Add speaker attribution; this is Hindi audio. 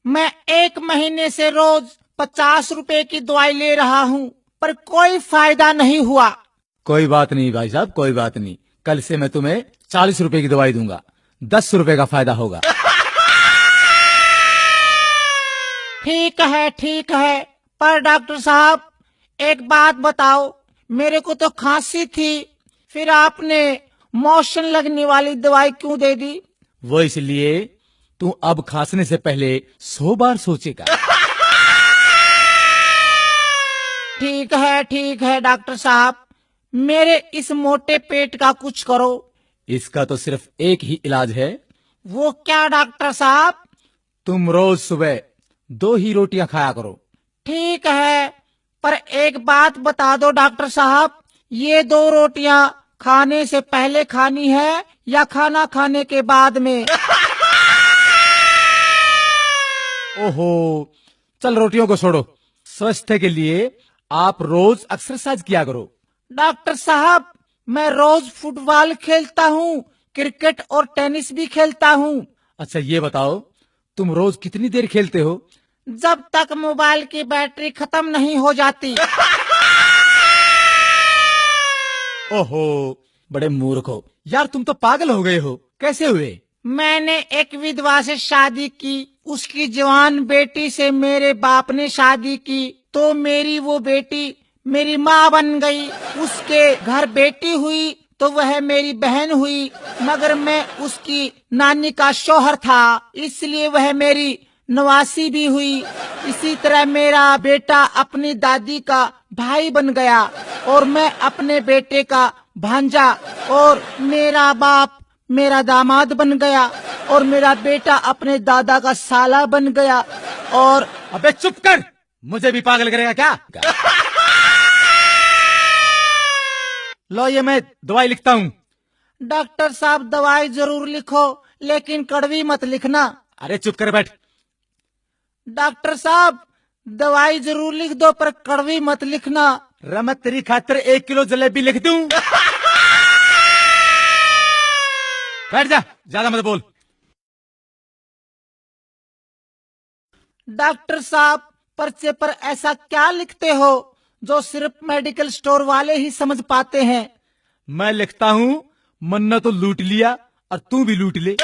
Speaker 1: मैं 1 महीने से रोज 50 रुपए की दवाई ले रहा हूँ, पर कोई फायदा नहीं हुआ।
Speaker 2: कोई बात नहीं भाई साहब, कोई बात नहीं। कल से मैं तुम्हें 40 रुपए की दवाई दूंगा, 10 रुपए का फायदा होगा।
Speaker 1: ठीक है, पर डॉक्टर साहब एक बात बताओ, मेरे को तो खांसी थी, फिर आपने मोशन लगने वाली दवाई क्यों दे दी?
Speaker 2: वो इसलिए तू अब खांसने से पहले 100 बार सोचेगा।
Speaker 1: ठीक है डॉक्टर साहब, मेरे इस मोटे पेट का कुछ करो।
Speaker 2: इसका तो सिर्फ एक ही इलाज है।
Speaker 1: वो क्या डॉक्टर साहब?
Speaker 2: तुम रोज सुबह 2 ही रोटियां खाया करो।
Speaker 1: ठीक है, पर एक बात बता दो डॉक्टर साहब, ये 2 रोटियां खाने से पहले खानी है या खाना खाने के बाद में?
Speaker 2: ओहो, चल रोटियों को छोड़ो। स्वास्थ्य के लिए आप रोज एक्सरसाइज किया करो।
Speaker 1: डॉक्टर साहब, मैं रोज फुटबॉल खेलता हूँ, क्रिकेट और टेनिस भी खेलता हूँ।
Speaker 2: अच्छा ये बताओ, तुम रोज कितनी देर खेलते हो?
Speaker 1: जब तक मोबाइल की बैटरी खत्म नहीं हो जाती।
Speaker 2: ओहो, बड़े मूर्ख हो यार, तुम तो पागल हो गए हो। कैसे हुए?
Speaker 1: मैंने एक विधवा से शादी की, उसकी जवान बेटी से मेरे बाप ने शादी की, तो मेरी वो बेटी मेरी माँ बन गई। उसके घर बेटी हुई तो वह मेरी बहन हुई, मगर मैं उसकी नानी का शौहर था, इसलिए वह मेरी नवासी भी हुई। इसी तरह मेरा बेटा अपनी दादी का भाई बन गया, और मैं अपने बेटे का भांजा, और मेरा बाप मेरा दामाद बन गया, और मेरा बेटा अपने दादा का साला बन गया। और
Speaker 2: अबे चुप कर, मुझे भी पागल करेगा क्या? लो ये मैं दवाई लिखता हूँ।
Speaker 1: डॉक्टर साहब दवाई जरूर लिखो, लेकिन कड़वी मत लिखना।
Speaker 2: अरे चुप कर बैठ।
Speaker 1: डॉक्टर साहब दवाई जरूर लिख दो, पर कड़वी मत लिखना।
Speaker 2: रमत तेरी खातिर 1 किलो जलेबी लिख दूं? बैठ जा, ज्यादा मत बोल।
Speaker 1: डॉक्टर साहब पर्चे पर ऐसा क्या लिखते हो जो सिर्फ मेडिकल स्टोर वाले ही समझ पाते हैं?
Speaker 2: मैं लिखता हूँ, मन्ना तो लूट लिया और तू भी लूट ले।